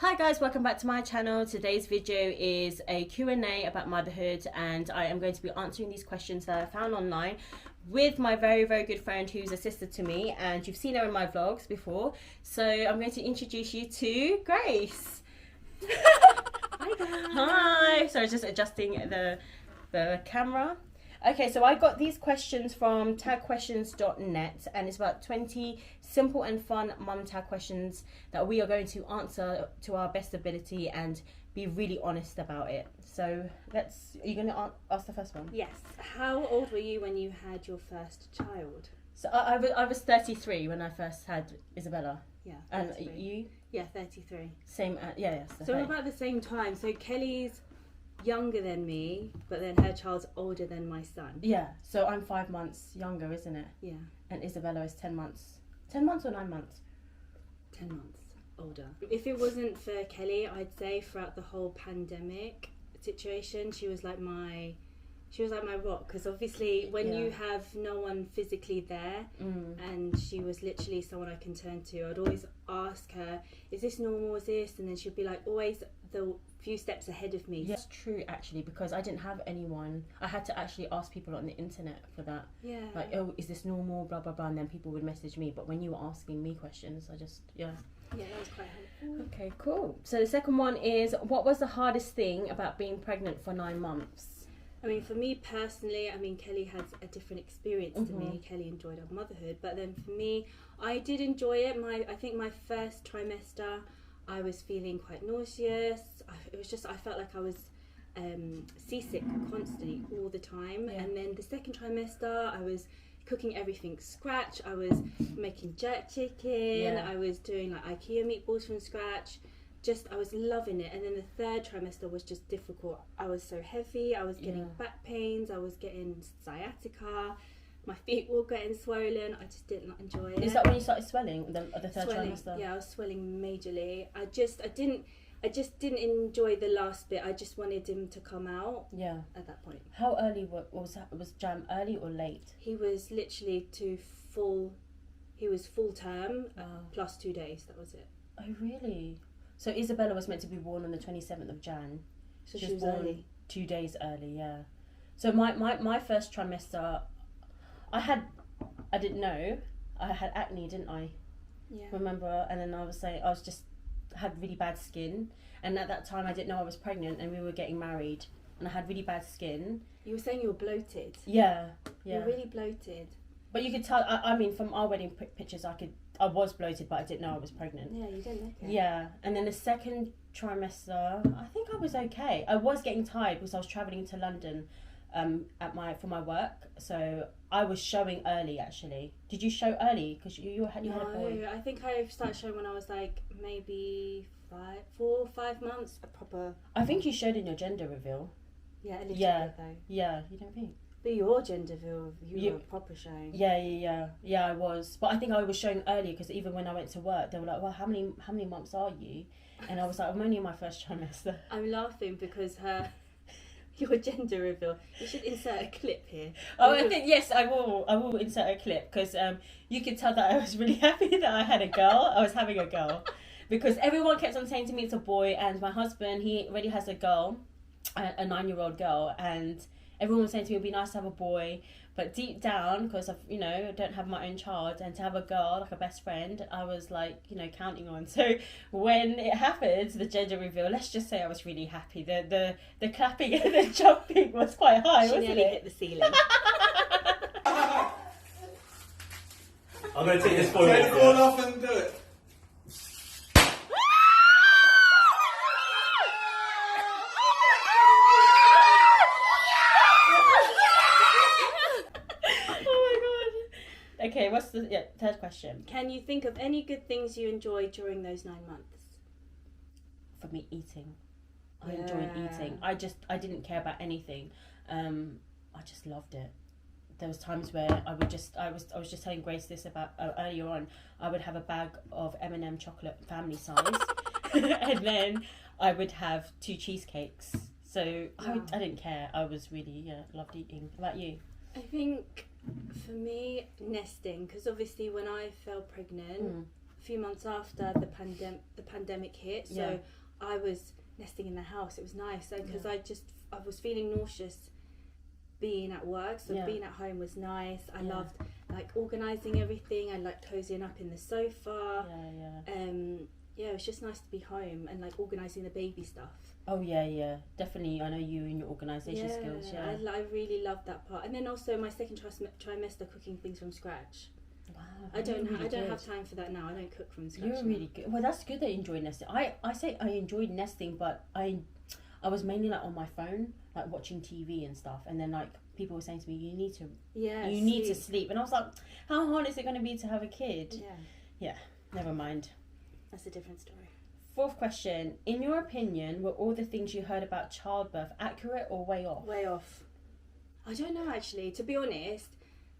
Hi guys, welcome back to my channel. Today's video is a Q&A about motherhood, and I am going to be answering these questions that I found online with my very good friend who's a sister to me, and you've seen her in my vlogs before. So I'm going to introduce you to Grace. Hi guys. Hi. Sorry, just adjusting the camera. Okay, so I got these questions from tagquestions.net, and it's about 20 simple and fun mum tag questions that we are going to answer to our best ability and be really honest about it. So are you going to ask the first one? Yes. How old were you when you had your first child? So I was 33 when I first had Isabella. Yeah. 33. And you? Yeah, 33. Same, yes. So we're about the same time. So Kelly's younger than me, but then her child's older than my son. Yeah, so I'm 5 months younger, isn't it? Yeah. And Isabella is 10 months. 10 months or 9 months? 10 months older. If it wasn't for Kelly, I'd say throughout the whole pandemic situation, she was like my rock, because obviously when you have no one physically there, and she was literally someone I can turn to. I'd always ask her, is this normal, is this? And then she'd be like always the few steps ahead of me. Yeah, that's true actually, because I didn't have anyone. I had to actually ask people on the internet for that. Yeah. Like, oh, is this normal, blah blah blah, and then people would message me. But when you were asking me questions, I just Yeah, that was quite helpful. Okay, cool. So the second one is, what was the hardest thing about being pregnant for 9 months? I mean, for me personally, Kelly has a different experience to me. Kelly enjoyed her motherhood, but then for me, I did enjoy it. I think my first trimester, I was feeling quite nauseous. I felt like I was seasick constantly all the time. Yeah. And then the second trimester, I was cooking everything scratch. I was making jerk chicken. Yeah. I was doing like IKEA meatballs from scratch. I was loving it. And then the third trimester was just difficult. I was so heavy. I was getting back pains. I was getting sciatica. My feet were getting swollen. I just did not enjoy it. Is that when you started swelling? The third trimester? Yeah, I was swelling majorly. I just didn't enjoy the last bit. I just wanted him to come out. Yeah. At that point. How early was that? Was Jam early or late? He was literally full term plus 2 days. That was it. Oh really? So Isabella was meant to be born on the 27th of Jan. So she was born early. 2 days early, yeah. So my first trimester, I didn't know, I had acne, didn't I? Yeah. Remember? And then had really bad skin. And at that time I didn't know I was pregnant, and we were getting married, and I had really bad skin. You were saying you were bloated. Yeah. You're really bloated. But you could tell, I mean, from our wedding pictures, I was bloated, but I didn't know I was pregnant. Yeah, you didn't look it. Yeah, and then the second trimester, I think I was okay. I was getting tired because I was travelling to London for my work, so I was showing early actually. Did you show early? Because you had a boy. No, I think I started showing when I was like maybe 4 or 5 months. A proper. I think you showed in your gender reveal. Yeah, a little bit though. Yeah, you don't think? But your gender reveal, you were proper showing. Yeah, I was. But I think I was showing earlier because even when I went to work, they were like, "Well, how many months are you?" And I was like, "I'm only in my first trimester." I'm laughing because your gender reveal. You should insert a clip here. Oh, I think yes, I will insert a clip because you could tell that I was really happy that I had a girl. I was having a girl because everyone kept on saying to me it's a boy, and my husband, he already has a girl, a 9-year-old girl, and everyone was saying to me it'd be nice to have a boy, but deep down, because I don't have my own child, and to have a girl like a best friend, I was like counting on. So when it happened, the gender reveal, let's just say I was really happy. The clapping and the jumping was quite high. She nearly hit the ceiling. I'm going to take this ball Take the ball off and do it. Okay, what's the third question? Can you think of any good things you enjoyed during those 9 months? For me, eating. I enjoyed eating. I didn't care about anything. I just loved it. There was times where I was just telling Grace this about earlier on. I would have a bag of M&M chocolate family size, and then I would have 2 cheesecakes. So I didn't care. I was really loved eating. How about you? I think for me, nesting, because obviously when I fell pregnant, a few months after the pandemic hit. So I was nesting in the house. It was nice because I was feeling nauseous being at work, so being at home was nice. I loved like organising everything. I liked cozying up in the sofa. It was just nice to be home and like organising the baby stuff. Oh yeah, definitely. I know you and your organisation skills. I really loved that part. And then also my second trimester, cooking things from scratch. Wow, I don't have time for that now. I don't cook from scratch. You're really good. Well, that's good that you enjoy nesting. I say I enjoyed nesting, but I was mainly like on my phone, like watching TV and stuff. And then like people were saying to me, you need to sleep. And I was like, how hard is it going to be to have a kid? Yeah. Never mind. That's a different story. Fourth question. In your opinion, were all the things you heard about childbirth accurate or way off? Way off. I don't know, actually. To be honest,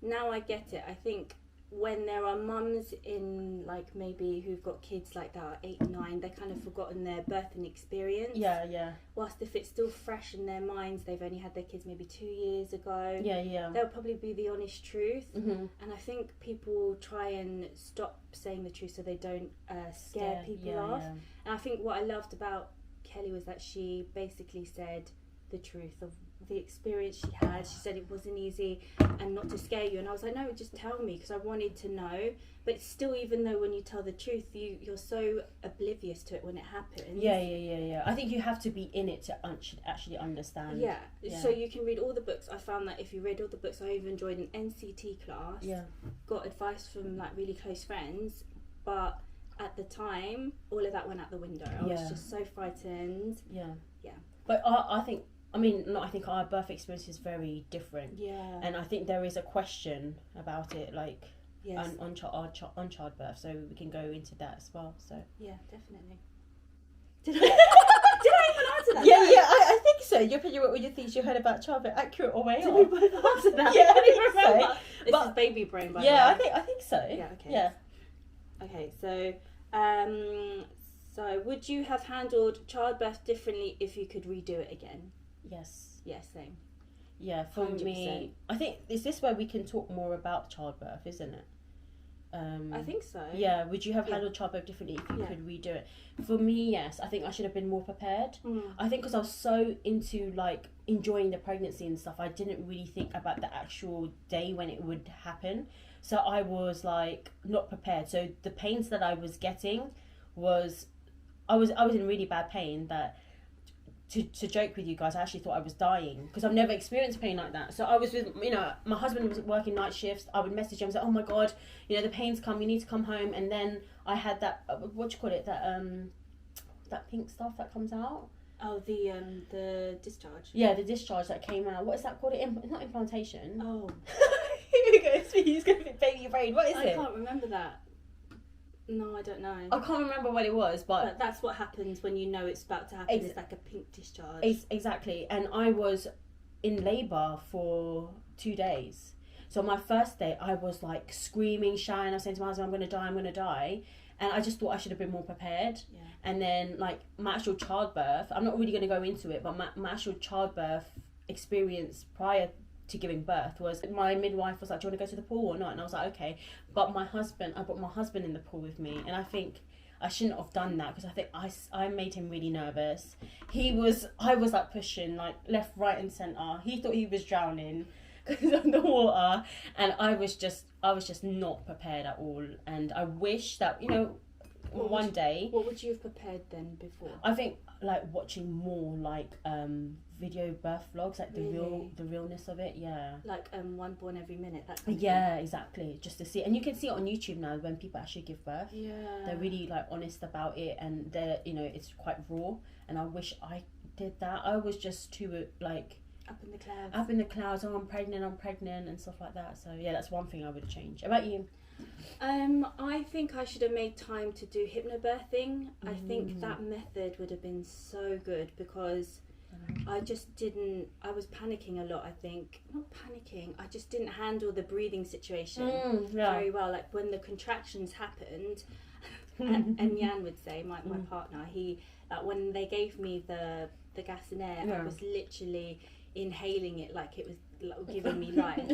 now I get it. I think when there are mums in, like, maybe who've got kids like that are 8, 9, they've kind of forgotten their birthing experience. Yeah. Whilst if it's still fresh in their minds, they've only had their kids maybe 2 years ago. Yeah. That'll probably be the honest truth. Mm-hmm. And I think people try and stop saying the truth so they don't scare people off. Yeah. And I think what I loved about Kelly was that she basically said the truth of the experience she had. She said it wasn't easy and not to scare you, and I was like, no, just tell me, because I wanted to know. But still, even though when you tell the truth, you're so oblivious to it when it happens. Yeah. I think you have to be in it to actually understand. Yeah, so you can read all the books. I found that if you read all the books, I even joined an NCT class, got advice from like really close friends, but at the time all of that went out the window. I was just so frightened. But I think our birth experience is very different. And I think there is a question about it, like on childbirth, so we can go into that as well. So yeah, definitely. Did I even answer that? I think so. Your opinion, what were your things you heard about childbirth accurate or way off? Did we both answer that? I think so. This is baby brain, by the way. I think so. Yeah. Okay. So so would you have handled childbirth differently if you could redo it again? Yes. Yeah, same. Yeah, for 100%. Me, I think, is this where we can talk more about childbirth, isn't it? I think so. Yeah, would you have handled childbirth differently if you could redo it? For me, yes. I think I should have been more prepared. I think because I was so into like enjoying the pregnancy and stuff, I didn't really think about the actual day when it would happen. So I was like not prepared. So the pains that I was getting was, I was in really bad pain that. To joke with you guys, I actually thought I was dying because I've never experienced pain like that. So I was with, my husband was working night shifts. I would message him and say, oh my God, the pain's come, you need to come home. And then I had that, that pink stuff that comes out. Oh, the discharge. Yeah, the discharge that came out. What is that called? It's not implantation. Oh. He's going to be baby brain. What is it? I can't remember that. No, I don't know. I can't remember what it was, but that's what happens when you know it's about to happen. It's like a pink discharge. Exactly. And I was in labour for 2 days. So my first day, I was like screaming, shouting. I was saying to my husband, I'm going to die. And I just thought I should have been more prepared. Yeah. And then like my actual childbirth, I'm not really going to go into it, but my actual childbirth experience prior to giving birth was, my midwife was like, do you want to go to the pool or not? And I was like, okay. But I brought my husband in the pool with me, and I think I shouldn't have done that because I think I made him really nervous. I was like pushing like left, right and centre. He thought he was drowning because of the water, and I was just not prepared at all. And I wish that one day. What would you have prepared then before? I think like watching more like video birth vlogs, like the realness of it. Like one born every minute, that kind of thing. Exactly, just to see. And you can see it on YouTube now when people actually give birth. They're really like honest about it, and they're it's quite raw. And I wish I did that. I was just too like up in the clouds. Oh, I'm pregnant and stuff like that. So yeah, that's one thing I would change. About you? I think I should have made time to do hypnobirthing. I think that method would have been so good because I just didn't. I was panicking a lot. I think not panicking. I just didn't handle the breathing situation very well. Like when the contractions happened, and Jan would say, my partner, he when they gave me the gas and air, I was literally inhaling it like it was giving me life.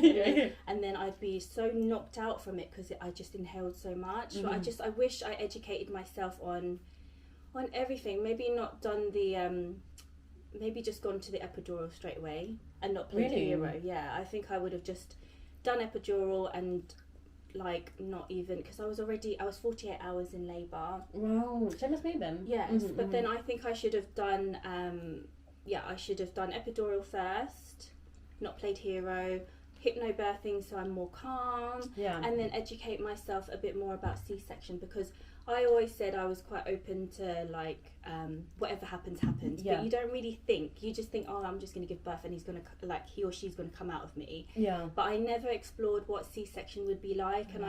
And then I'd be so knocked out from it because I just inhaled so much. I wish I educated myself on everything. Maybe not done the maybe just gone to the epidural straight away and not played hero. Yeah, I think I would have just done epidural and like not even, because I was 48 hours in labour. Wow, same as me then. Yes, but then I think I should have done epidural first, not played hero, hypnobirthing so I'm more calm, and then educate myself a bit more about C-section, because I always said I was quite open to like whatever happens, but you don't really think, you just think, oh, I'm just going to give birth and he or she's going to come out of me. But I never explored what C-section would be like, and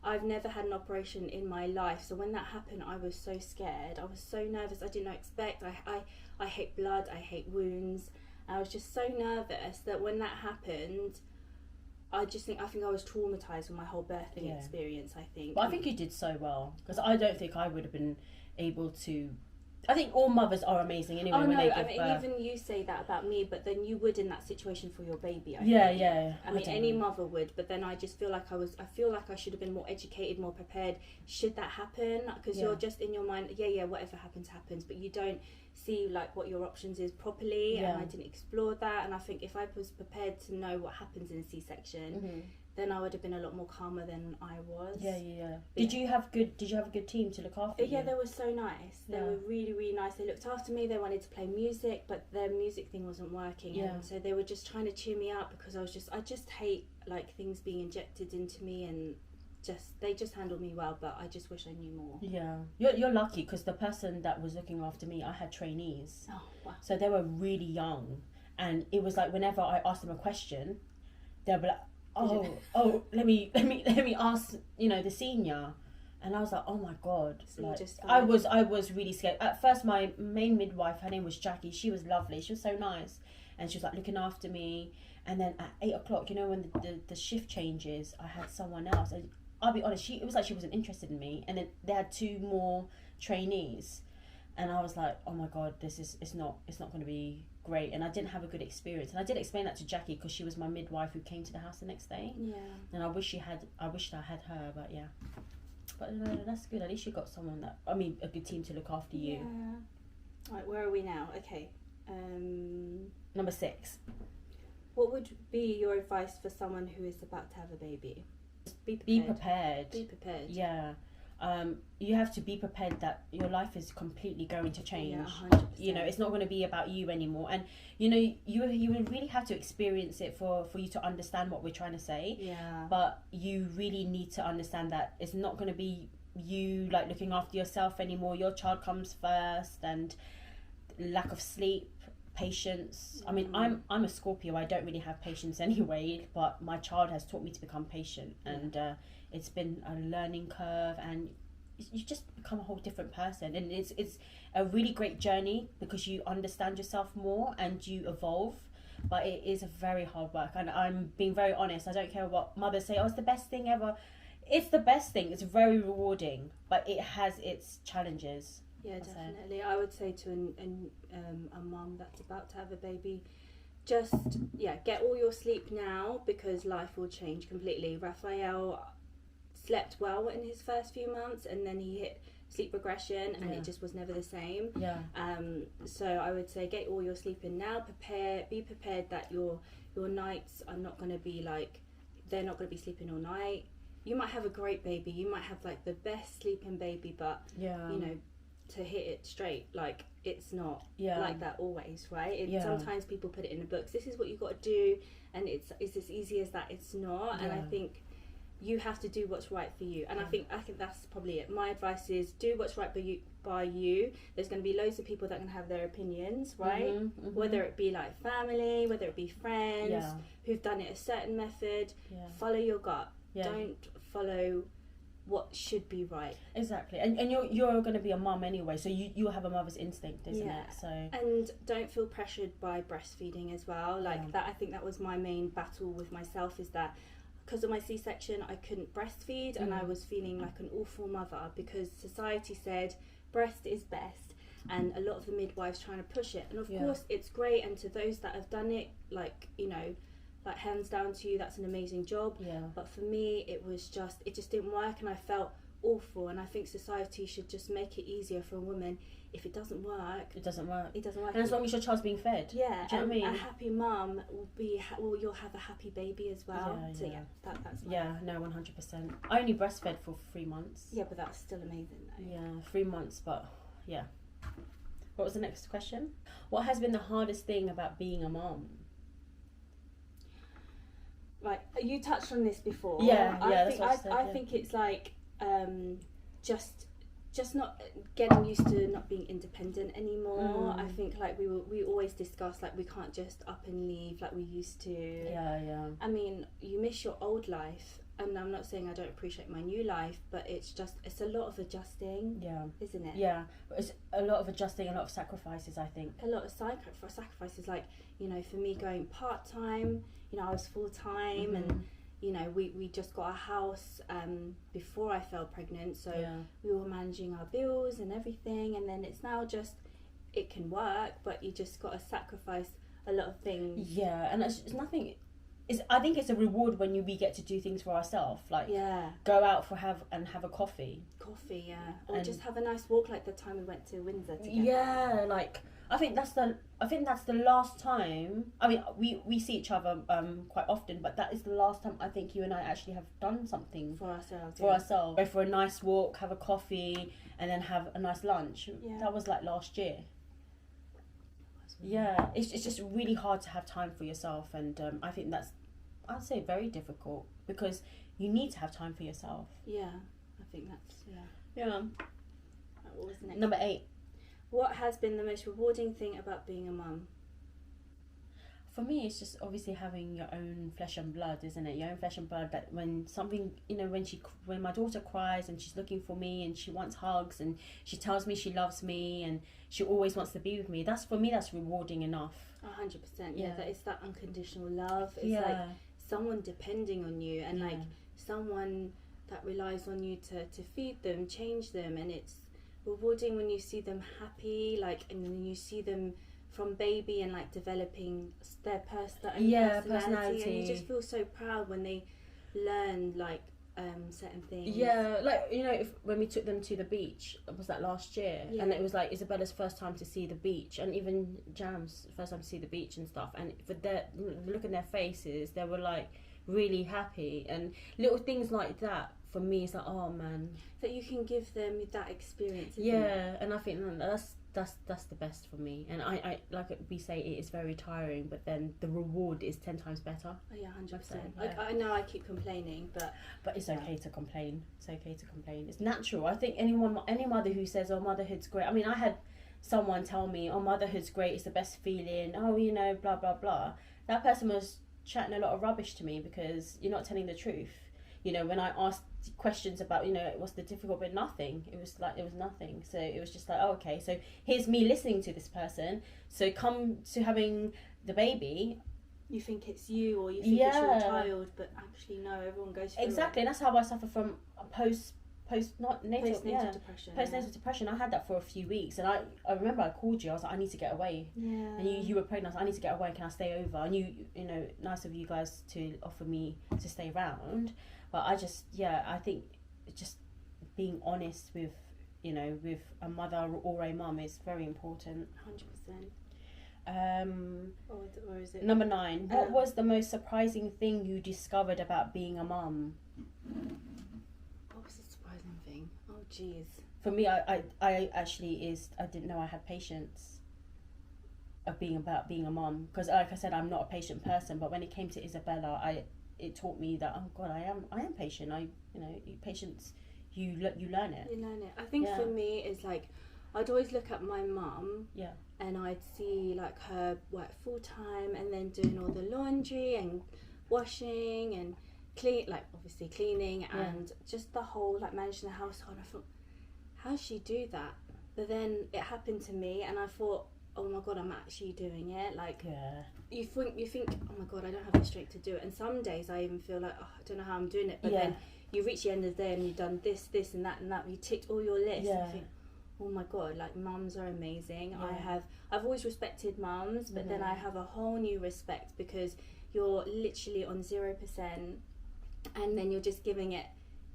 I've never had an operation in my life, so when that happened I was so scared, I was so nervous, I didn't expect, I hate blood, I hate wounds, I was just so nervous that when that happened I think I was traumatised with my whole birthing experience, I think. But I think you did so well, because I don't think I would have been able to. I think all mothers are amazing anyway when they give birth. Even you say that about me, but then you would in that situation for your baby. I mean, any mother would, but then I just feel like I should have been more educated, more prepared. Should that happen? Because you're just in your mind, whatever happens, but you don't see like what your options is properly, and I didn't explore that. And I think if I was prepared to know what happens in a C-section, then I would have been a lot more calmer than I was. Did you have a good team to look after you? They were so nice. They were really, really nice. They looked after me. They wanted to play music, but their music thing wasn't working. And so they were just trying to cheer me up, because I just hate like things being injected into me, and they just handled me well, but I just wish I knew more. You're lucky, because the person that was looking after me, I had trainees. Oh wow. So they were really young, and it was like whenever I asked them a question, they'll be like, let me ask, the senior. And I was like, oh my god, like, I was really scared at first. My main midwife, her name was Jackie, she was lovely, she was so nice, and she was like looking after me. And then at 8 o'clock, when the shift changes, I had someone else, and I'll be honest, it was like she wasn't interested in me. And then they had 2 more trainees, and I was like, oh my god, it's not going to be great. And I didn't have a good experience, and I did explain that to Jackie, because she was my midwife who came to the house the next day. And I wished I had her, but that's good. At least you got someone a good team to look after you. Right, where are we now? Okay, number 6. What would be your advice for someone who is about to have a baby? Be prepared. Be prepared. Yeah. You have to be prepared that your life is completely going to change. 100%. It's not going to be about you anymore, and you would really have to experience it for you to understand what we're trying to say. But you really need to understand that it's not going to be you like looking after yourself anymore. Your child comes first, and lack of sleep, patience. I mean, I'm a Scorpio, I don't really have patience anyway, but my child has taught me to become patient, and it's been a learning curve, and you just become a whole different person. And it's a really great journey, because you understand yourself more and you evolve, but it is a very hard work. And I'm being very honest, I don't care what mothers say, it's the best thing ever. It's the best thing, it's very rewarding, but it has its challenges. Yeah, definitely. I would say to a mum that's about to have a baby, just get all your sleep now, because life will change completely. Raphael slept well in his first few months, and then he hit sleep regression, and it just was never the same. So I would say get all your sleep in now. Be prepared that your nights are not going to be like, they're not going to be sleeping all night. You might have a great baby, you might have like the best sleeping baby, but to hit it straight, like it's not like that always, right? Sometimes people put it in the books, this is what you've got to do, and it's as easy as that. It's not. And I think you have to do what's right for you, and I think that's probably it. My advice is do what's right by you. There's going to be loads of people that can have their opinions, right? Whether it be like family, whether it be friends who've done it a certain method. Follow your gut. Don't follow what should be right. Exactly. And you're going to be a mum anyway, so you have a mother's instinct, isn't it? So, and don't feel pressured by breastfeeding as well, like that. I think that was my main battle with myself, is that because of my C-section I couldn't breastfeed, and I was feeling like an awful mother, because society said breast is best, and a lot of the midwives trying to push it, and of course it's great, and to those that have done it, like like hands down to you, that's an amazing job. Yeah. But for me, it just didn't work, and I felt awful. And I think society should just make it easier for a woman. If it doesn't work, It doesn't work. it doesn't work. And as long as your child's being fed. Yeah, Do you know what I mean? a happy mum will be. You'll have a happy baby as well. Yeah, so yeah. that's my, Yeah, no, 100%. I only breastfed for 3 months. yeah, but that's still amazing though. Yeah, 3 months, but yeah. What was the next question? What has been the hardest thing about being a mom? Right, you touched on this before. Yeah, I that's think, what I said, I yeah. think it's like just not getting used to not being independent anymore. I think like we always discuss like we can't just up and leave like we used to. Yeah. I mean, you miss your old life, and I'm not saying I don't appreciate my new life, but it's a lot of adjusting. Yeah. Isn't it? Yeah, it's a lot of adjusting, a lot of sacrifices, I think. A lot of sacrifices, like, you know, for me going part-time, you know, I was full-time, and you know, we just got a house before I fell pregnant, so we were managing our bills and everything, and then it's now just, it can work, but you just got to sacrifice a lot of things. Yeah, and it's nothing. I think it's a reward when we get to do things for ourselves, like go out have a coffee, or just have a nice walk, like the time we went to Windsor together. Yeah, like I think that's the last time. I mean, we see each other quite often, but that is the last time I think you and I actually have done something for ourselves. Go for a nice walk, have a coffee, and then have a nice lunch. Yeah. That was like last year. Yeah, it's just really hard to have time for yourself, and I think I'd say very difficult, because you need to have time for yourself. Yeah, I think that's Yeah. What was the next? Number 8. What has been the most rewarding thing about being a mum? For me, it's just obviously having your own flesh and blood, isn't it? Your own flesh and blood. That when something, you know, when my daughter cries and she's looking for me and she wants hugs and she tells me she loves me and she always wants to be with me. That's, for me, that's rewarding enough. 100%. Yeah, that it's that unconditional love. It's like someone depending on you, and like someone that relies on you to feed them, change them, and it's rewarding when you see them happy, like, and then you see them from baby and like developing their personality, and you just feel so proud when they learn like certain things. Yeah, like, you know, when we took them to the beach, was that last year? Yeah. And it was like Isabella's first time to see the beach, and even Jam's first time to see the beach and stuff, and for their look in their faces, they were like really happy, and little things like that for me is like, oh man, that you can give them that experience. Yeah, and I think that's the best for me, and I like we say, it is very tiring, but then the reward is 10 times better. Oh yeah, 100%. Like, I know I keep complaining, but it's okay to complain. It's okay to complain. It's natural. I think any mother who says, oh, motherhood's great. I mean, I had someone tell me, oh, motherhood's great, it's the best feeling, oh, you know, blah blah blah. That person was chatting a lot of rubbish to me, because you're not telling the truth. You know, when I asked questions about, you know, what's the difficult bit, nothing. It was nothing. So it was just like, oh, okay, so here's me listening to this person. So come to having the baby, you think it's you, or you think it's your child, but actually no, everyone goes through exactly. And that's how I suffer from postnatal depression. I had that for a few weeks, and I remember I called you. I was like, I need to get away. Yeah. And you were pregnant. I was like, I need to get away. Can I stay over? And you know, nice of you guys to offer me to stay around. But I think just being honest with, you know, with a mother or a mum is very important. 100%. Or is it number 9? What was the most surprising thing you discovered about being a mum? What was the surprising thing? Oh, jeez. For me, I didn't know I had patience of being a mum, because like I said, I'm not a patient person, but when it came to Isabella, it taught me that, oh God, I am patient. Patience, you learn it. You learn it. I think for me, it's like, I'd always look at my mum, and I'd see like her work full time, and then doing all the laundry and washing and cleaning and just the whole like managing the household. I thought, how does she do that? But then it happened to me, and I thought, oh my God, I'm actually doing it. Like, you think, oh my God, I don't have the strength to do it. And some days I even feel like, oh, I don't know how I'm doing it. But then you reach the end of the day and you've done this, and that, and that. You ticked all your lists. And you think, oh my God, like, mums are amazing. I've always respected mums, but then I have a whole new respect, because you're literally on 0%, and then you're just giving it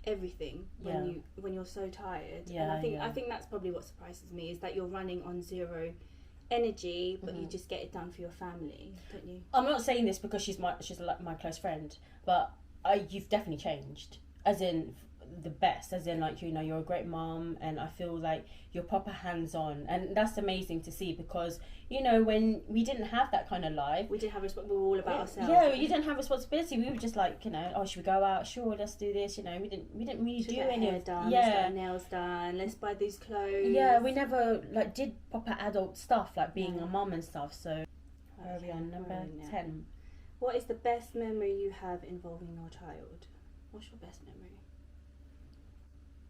everything when you're so tired. And I think that's probably what surprises me, is that you're running on zero energy, but you just get it done for your family, don't you? I'm not saying this because she's like my close friend, but you've definitely changed, as in the best, as in like, you know, you're a great mom, and I feel like you're proper hands-on, and that's amazing to see, because, you know, when we didn't have that kind of life, we didn't have we were all about ourselves. You didn't have responsibility. We were just like, you know, oh, should we go out? Sure, let's do this. You know, we didn't really do any of done, let's get our nails done, let's buy these clothes. Yeah, we never like did proper adult stuff like being a mum and stuff. So where are we on? Number 10. What is the best memory you have involving your child? What's your best memory?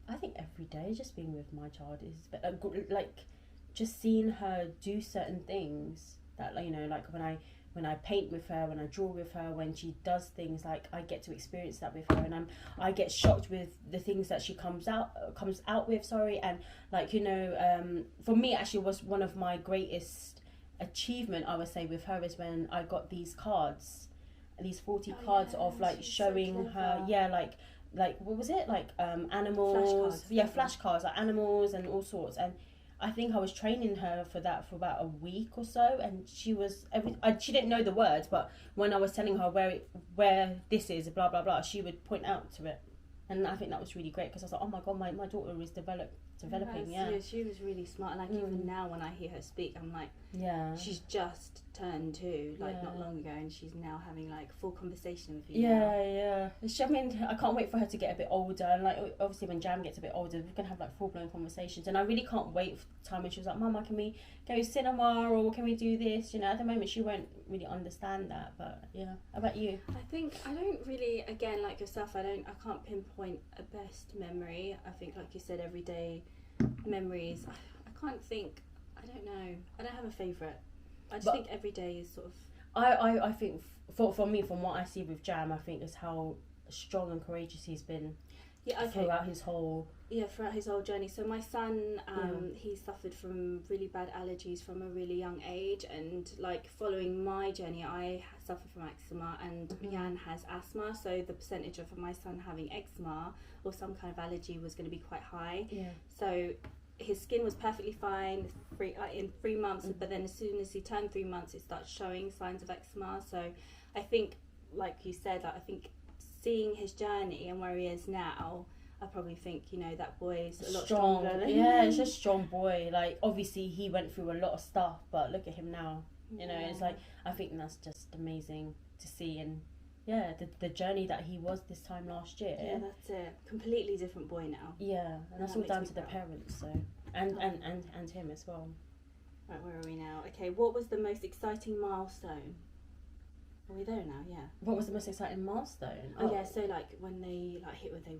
I think every day just being with my child is like just seeing her do certain things that, you know, like when I paint with her, when I draw with her, when she does things, like I get to experience that with her, and I get shocked with the things that she comes out with, and like, you know, for me actually was one of my greatest achievement, I would say, with her, is when I got these cards, these 40 cards of like showing her, like what was it, like animals, flashcards, like animals and all sorts. And I think I was training her for that for about a week or so, and she didn't know the words, but when I was telling her where this is, blah blah blah, she would point out to it, and I think that was really great, because I was like, oh my god, my daughter is developing. Yeah, she was really smart. Like even now when I hear her speak, I'm like, she's just turned 2, like not long ago, and she's now having like full conversation with you. I mean, I can't wait for her to get a bit older, and like obviously when Jam gets a bit older, we're gonna have like full-blown conversations, and I really can't wait for the time when she was like, Mama, can we go to cinema, or can we do this? You know, at the moment she won't really understand that, but yeah. How about you? I think I don't really, again, like yourself, I can't pinpoint a best memory. I think, like you said, everyday memories. I can't think. I don't know. I don't have a favourite. I just think every day is sort of. I think for me, from what I see with Jam, I think is how strong and courageous he's been. Throughout his whole journey. So my son, he suffered from really bad allergies from a really young age, and like following my journey, I suffer from eczema, and Jan has asthma, so the percentage of my son having eczema or some kind of allergy was going to be quite high. So his skin was perfectly fine in 3 months, but then as soon as he turned 3 months, it started showing signs of eczema. So I think, like you said, I think seeing his journey and where he is now, I probably think, you know, that boy is a lot stronger than it's a strong boy. Like, obviously he went through a lot of stuff, but look at him now. You know, it's like, I think that's just amazing to see. And the journey that he was this time last year. Yeah, that's it. Completely different boy now. Yeah, and that's all down to the parents, so and him as well. Right, where are we now? Okay, what was the most exciting milestone? Are we there now? Yeah. What was the most exciting milestone? So like when they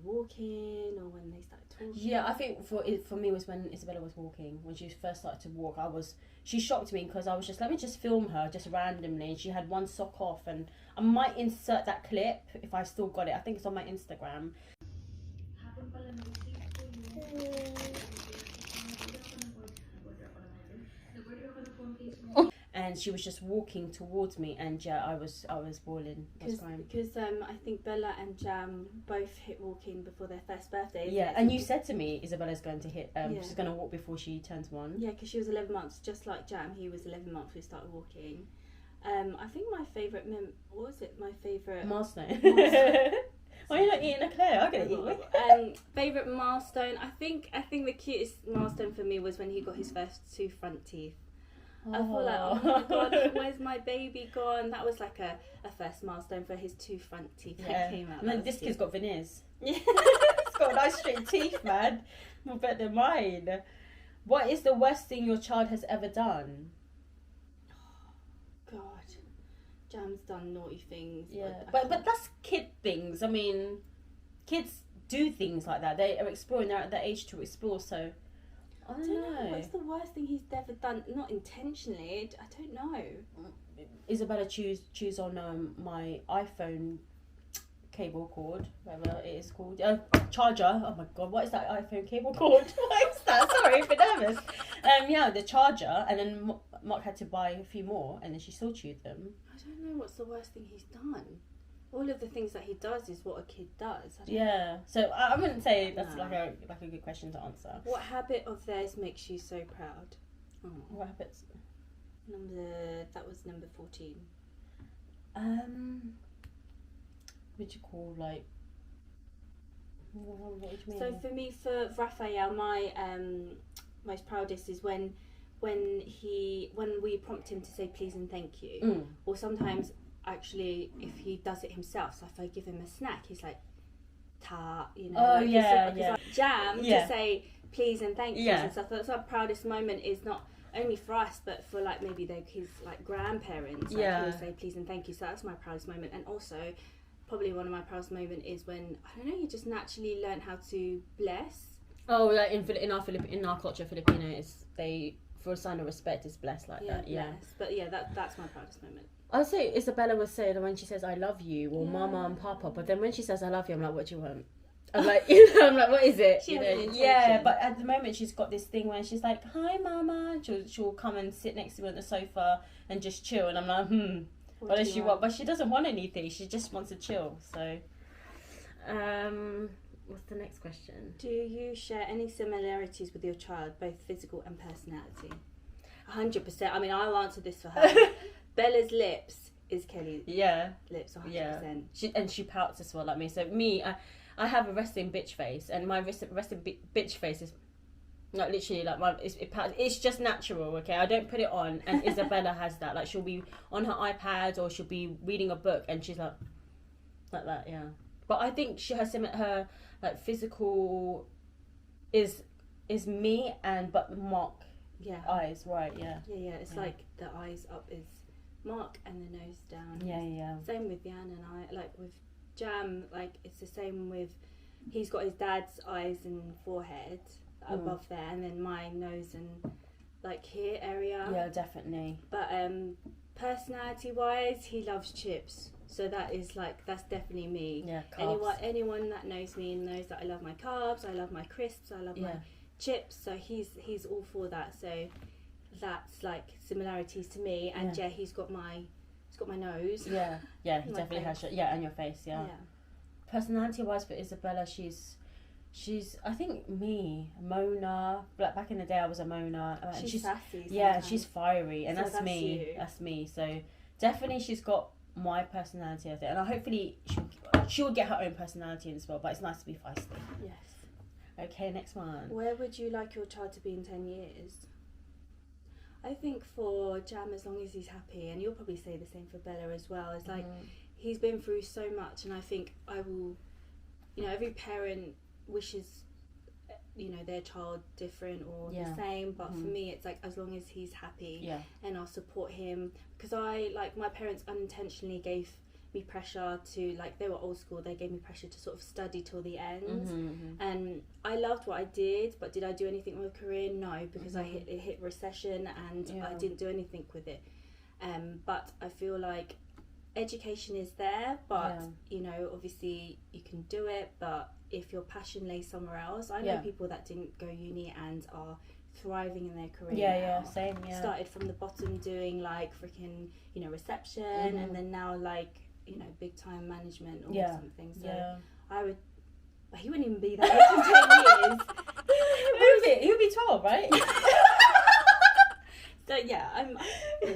walk in, or when they started talking. Yeah, I think for me was when Isabella was walking. When she first started to walk, she shocked me, because I was just, let me just film her just randomly, and she had one sock off, and I might insert that clip if I still got it. I think it's on my Instagram. And she was just walking towards me, and I was bawling. Because I think Bella and Jam both hit walking before their first birthday. Yeah, and you said to me, Isabella's going to hit. She's going to walk before she turns 1. Yeah, because she was 11 months, just like Jam. He was 11 months. We started walking. I think my favourite what was it? My favourite milestone. Why are you not eating a Claire? I'm gonna eat. Favourite milestone. I think the cutest milestone for me was when he got his first 2 front teeth. I feel like, oh my god, where's my baby gone? That was like a first milestone for his 2 front teeth that came out. And then this kid's got veneers. Yeah. It's got nice straight teeth, man. More better than mine. What is the worst thing your child has ever done? God. Jam's done naughty things. Yeah, but that's kid things. I mean, kids do things like that. They are exploring. They're at that age to explore, so... I don't know. What's the worst thing he's ever done? Not intentionally. I don't know. Isabella choose on my iPhone cable cord, whatever it is called, charger. Oh my god, what is that iPhone cable cord? What is that? Sorry, I'm a bit nervous. Yeah, the charger, and then Mark had to buy a few more, and then she still chewed them. I don't know what's the worst thing he's done. All of the things that he does is what a kid does. Yeah, so I wouldn't say that's like a good question to answer. What habit of theirs makes you so proud? Oh. What habits? That was number 14. Would you call like? What do you mean? So for me, for Raphael, my most proudest is when we prompt him to say please and thank you, or sometimes actually if he does it himself. So if I give him a snack, he's like ta, you know. Oh like yeah. Like jam to say please and thank you and stuff. That's our proudest moment. Is not only for us, but for like maybe his like grandparents. Like, he'll say please and thank you. So that's my proudest moment, and also. Probably one of my proudest moments is when I don't know, you just naturally learn how to bless. Oh, like in our culture, Filipino is they for a sign of respect is blessed like that. Yeah, bless. But yeah, that's my proudest moment. I'd say Isabella would say that when she says I love you or mama and papa, but then when she says I love you, I'm like, what do you want? I'm like, I'm like, what is it? She has an intention. Yeah, but at the moment she's got this thing where she's like, hi mama. She'll come and sit next to me on the sofa and just chill, and I'm like, What does she want? But she doesn't want anything. She just wants to chill. So, what's the next question? Do you share any similarities with your child, both physical and personality? 100%. I mean, I'll answer this for her. Bella's lips is Kelly's lips, 100%. Yeah. She pouts as well, like me. So me, I have a resting bitch face, and my resting bitch face is like literally like it's just natural, okay? I don't put it on, and Isabella has that. Like she'll be on her iPad or she'll be reading a book and she's like that, yeah. But I think her like physical is me but Mark eyes, right? Yeah. Yeah. It's like the eyes up is Mark and the nose down. Yeah. Same with Jan and I. Like with Jam, like it's the same with he's got his dad's eyes and forehead. Above there, and then my nose and like here area. Yeah, definitely. But personality wise, he loves chips, so that's definitely me. Yeah, carbs. Anyone that knows me knows that I love my carbs, I love my crisps, I love my chips. So he's all for that. So that's like similarities to me. And he's got my nose. Yeah, he definitely has. Yeah, and your face. Yeah. Personality wise, for Isabella, she's I think me, Mona. Back in the day, I was a Mona. She's sassy. Yeah, she's fiery, and so that's me. You. That's me. So definitely, she's got my personality, I think, and hopefully she will get her own personality as well. But it's nice to be feisty. Yes. Okay, next one. Where would you like your child to be in 10 years? I think for Jam, as long as he's happy, and you'll probably say the same for Bella as well. It's like he's been through so much, and I think I will. You know, every parent wishes their child different or the same, but for me it's like as long as he's happy and I'll support him, because my parents unintentionally gave me pressure to, like, they were old school, they gave me pressure to sort of study till the end, and I loved what I did, but did I do anything with a career? No, because it hit recession and I didn't do anything with it, but I feel like education is there, but obviously you can do it, but if your passion lays somewhere else, I know people that didn't go uni and are thriving in their career now. Same, started from the bottom doing like freaking reception, and then now like big time management or something. So I would, he wouldn't even be that age in 10 years. He would be 12, right? So yeah, I'm.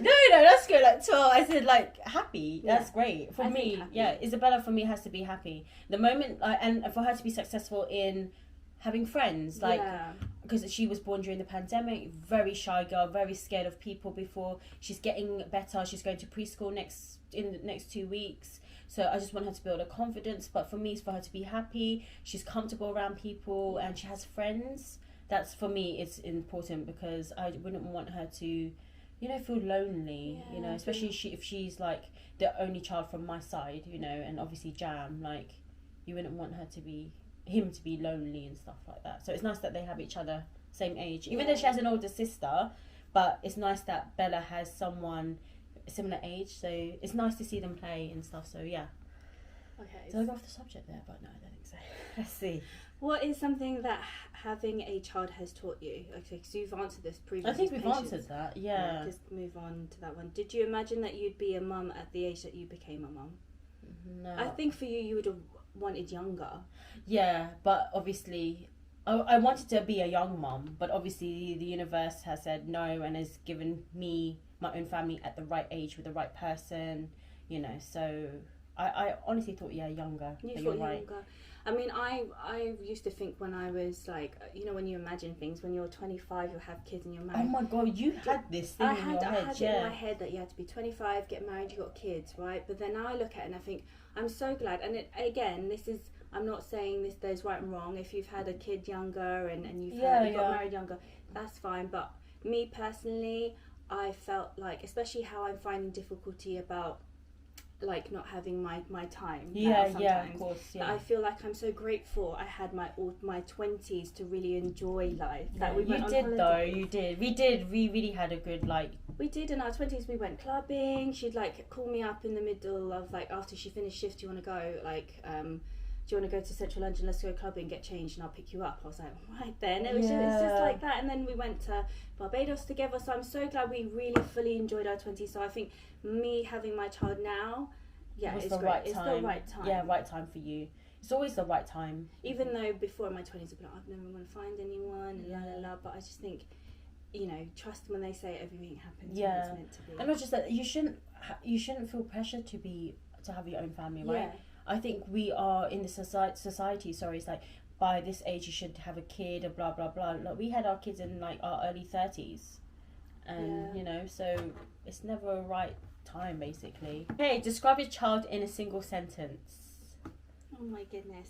No, that's good. Like 12, I said like happy. That's great for I me. happy. Yeah, Isabella for me has to be happy. The moment, and for her to be successful in having friends, like because she was born during the pandemic, very shy girl, very scared of people. Before she's getting better, she's going to preschool in the next 2 weeks. So I just want her to build her confidence. But for me, it's for her to be happy. She's comfortable around people and she has friends. That's, for me, it's important, because I wouldn't want her to, feel lonely, especially if she's like the only child from my side, and obviously Jam, like, you wouldn't want him to be lonely and stuff like that. So it's nice that they have each other same age, even though she has an older sister, but it's nice that Bella has someone a similar age, so it's nice to see them play and stuff. So yeah. Okay. Did I go off the subject there? But no, I don't think so. Let's see. What is something that having a child has taught you? Okay, because you've answered this previously. I think we've answered that. Yeah. Just move on to that one. Did you imagine that you'd be a mum at the age that you became a mum? No. I think for you, you would have wanted younger. Yeah, but obviously, I wanted to be a young mum, but obviously the universe has said no and has given me my own family at the right age with the right person, you know. So I honestly thought, younger. You but thought you're right. younger. I mean, I used to think when I was like, when you imagine things, when you're 25, you'll have kids and you're married. Oh my God, you had this thing in your head. I had it in my head that you had to be 25, get married, you got kids, right? But then now I look at it and I think, I'm so glad. And I'm not saying there's right and wrong. If you've had a kid younger and you've got married younger, that's fine. But me personally, I felt like, especially how I'm finding difficulty about like not having my time. Of course. Yeah. I feel like I'm so grateful I had my 20s to really enjoy life. Yeah, That we went on holiday. You did. We really had a good We did in our 20s. We went clubbing. She'd like call me up in the middle of like after she finished shift. Do you want to go do you want to go to Central London? Let's go clubbing, get changed, and I'll pick you up. I was like, right then. It's just like that. And then we went to Barbados together. So I'm so glad we really fully enjoyed our 20s. So I think me having my child now, it's the great. right time. It's the right time. Yeah, right time for you. It's always the right time. Even though before in my 20s I'd be like, I've never going to find anyone, and la. But I just think, trust when they say everything happens when it's meant to be. And not just that, you shouldn't feel pressure to have your own family, right? Yeah. I think we are in the society. It's like by this age you should have a kid, or blah blah blah. Like we had our kids in like our early 30s, and so it's never a right time basically. Hey, describe your child in a single sentence. Oh my goodness.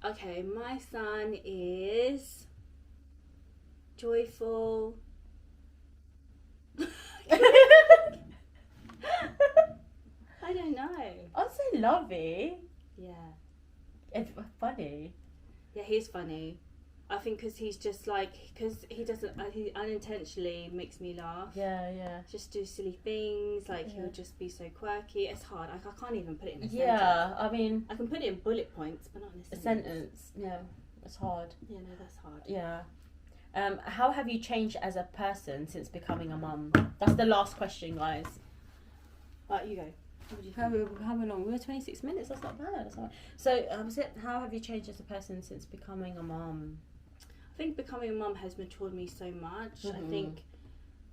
Okay, my son is joyful. I don't know. I'd say lovey. Yeah. It's funny. Yeah, he's funny. I think because he's just like, he unintentionally makes me laugh. Yeah. Just do silly things, like he'll just be so quirky. It's hard. Like, I can't even put it in a sentence. Yeah, I mean, I can put it in bullet points, but not in a sentence. Yeah, it's hard. Yeah, no, that's hard. Yeah. How have you changed as a person since becoming a mum? That's the last question, guys. Right, you go. How long? We were 26 minutes. That's not bad. So, how have you changed as a person since becoming a mum? I think becoming a mum has matured me so much. I think,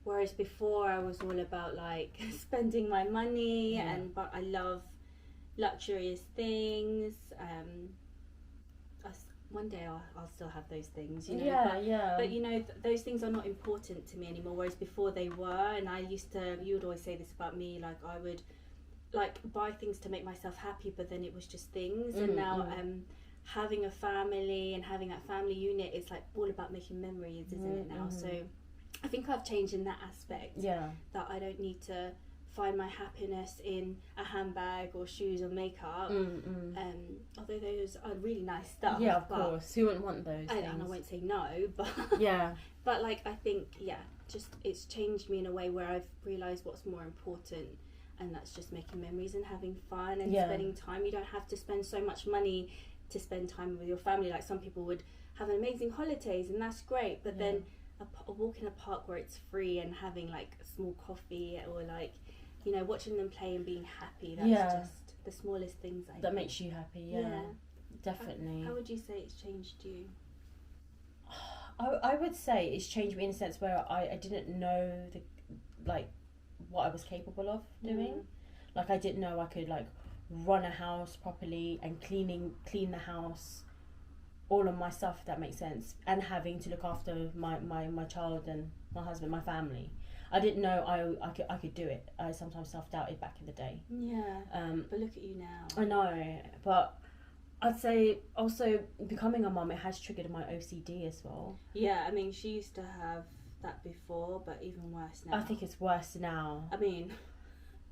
whereas before I was all about like spending my money but I love luxurious things. One day I'll still have those things, But those things are not important to me anymore. Whereas before they were, and you would always say this about me, like I would like buy things to make myself happy, but then it was just things. And now having a family and having that family unit, it's like all about making memories, isn't it now? So I think I've changed in that aspect. Yeah. That I don't need to find my happiness in a handbag or shoes or makeup. Although those are really nice stuff. Yeah, of course. Who wouldn't want those things? And I won't say no, but yeah. But like I think just it's changed me in a way where I've realised what's more important. And that's just making memories and having fun and spending time. You don't have to spend so much money to spend time with your family. Like some people would have amazing holidays, and that's great. But then a walk in a park where it's free and having like a small coffee or like, watching them play and being happy. That's just the smallest things. That makes you happy. Yeah. Definitely. How would you say it's changed you? I would say it's changed me in a sense where I didn't know what I was capable of doing. Like I didn't know I could like run a house properly and clean the house all of my stuff, if that makes sense, and having to look after my child and my husband, my family. I didn't know I could do it. I sometimes self-doubted back in the day. But look at you now. I know, but I'd say also becoming a mum, it has triggered my OCD as well. Yeah, I mean she used to have that before, but even worse now. I think it's worse now. I mean,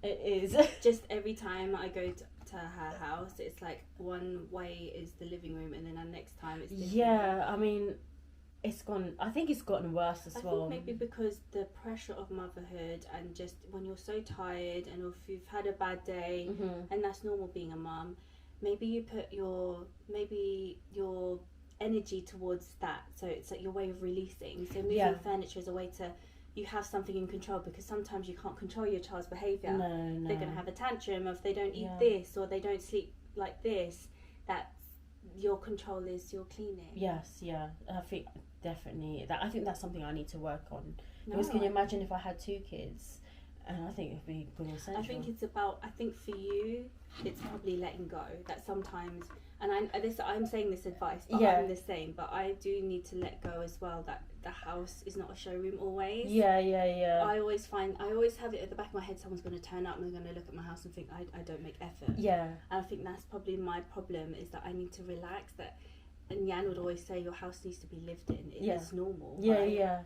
it is. Just every time I go to her house, it's like one way is the living room, and then the next time it's different. Yeah, I mean, I think it's gotten worse as well. I think maybe because the pressure of motherhood and just when you're so tired and if you've had a bad day, and that's normal being a mum, maybe you put your energy towards that, so it's like your way of releasing. So moving furniture is a way to, you have something in control, because sometimes you can't control your child's behaviour. No. They're going to have a tantrum if they don't eat this, or they don't sleep like this. That's your control is your cleaning. Yes, I think definitely that. I think that's something I need to work on. Because can you imagine if I had 2 kids? And I think it'd be pretty essential. I think it's about, I think for you, it's probably letting go. That sometimes, and I'm saying this advice, but I'm the same. But I do need to let go as well. That the house is not a showroom always. Yeah. I always have it at the back of my head. Someone's going to turn up and they're going to look at my house and think I don't make effort. Yeah. And I think that's probably my problem, is that I need to relax. That, and Jan would always say, your house needs to be lived in. It's normal. Yeah.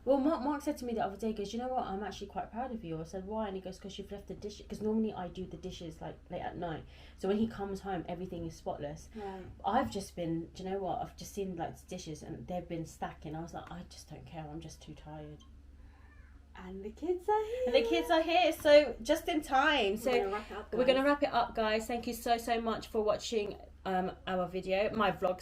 Well, Mark said to me the other day, he goes, you know what, I'm actually quite proud of you. I said, why? And he goes, because you've left the dishes. Because normally I do the dishes like late at night. So when he comes home, everything is spotless. Right. I've just been, do you know what, I've just seen like dishes and they've been stacking. I was like, I just don't care. I'm just too tired. And the kids are here. So just in time. So we're going to wrap it up, guys. Thank you so much for watching our video, my vlog,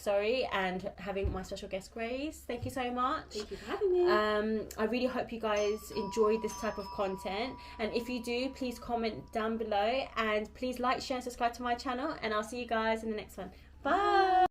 and having my special guest Grace. Thank you so much. Thank you for having me. I really hope you guys enjoyed this type of content, and if you do, please comment down below, and please like, share, and subscribe to my channel, and I'll see you guys in the next one. Bye.